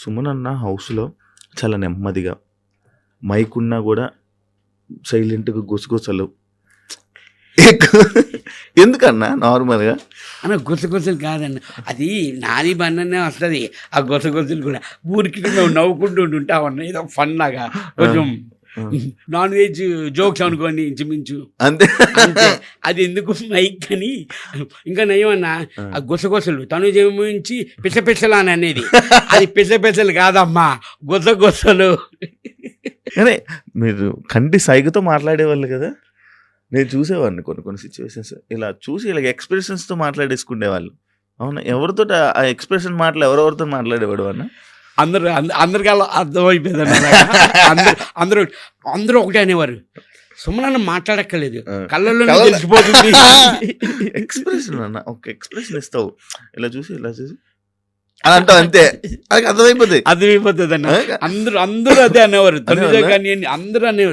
సుమన్ అన్న హౌస్లో చాలా నెమ్మదిగా మైక్ ఉన్నా కూడా సైలెంట్గా గుసగుసలు ఎందుకన్నా నార్మల్గా అన్న గుసగుసలు కాదన్న, అది నాని బండనే వస్తుంది. ఆ గుసగుసలు కూడా ఊరికి మేము నవ్వుకుంటూ ఉంటామన్న, ఏదో ఫన్ లాగా కొంచెం నాన్ వెజ్ జోక్స్ అనుకోండి ఇంచుమించు అంతే. అంతే. అది ఎందుకు మైక్ అని. ఇంకా నయమన్నా ఆ గుసగుసలు తను జమించి పిసపిసలు అని అనేది, అది పిసపిసలు కాదమ్మా, గుసగుసలు. కానీ మీరు కంటి సైగతో మాట్లాడేవాళ్ళు కదా, నేను చూసేవాడిని కొన్ని సిచ్యువేషన్స్ ఇలా చూసి ఇలా ఎక్స్ప్రెషన్స్తో మాట్లాడేసుకునేవాళ్ళు. అవునా, ఎవరితో ఆ ఎక్స్ప్రెషన్ మాటలు ఎవరెవరితో మాట్లాడేవాడు అన్న? అందరికి అలా అర్థమైపోయింది. అందరూ అందరూ ఒకటే అనేవారు, సుమన్ మాట్లాడక్కర్లేదు, కళ్ళల్లో తెలిసిపోతుంది. ఎక్స్ప్రెషన్ అన్న, ఒక ఎక్స్ప్రెషన్ ఇస్తావు, ఇలా చూసి అని అంటావు అంతే, అది అర్థమైపోతుంది అన్న. అందరూ అదే అనేవారు, తల్లిదో కానీ అందరూ అనేవారు.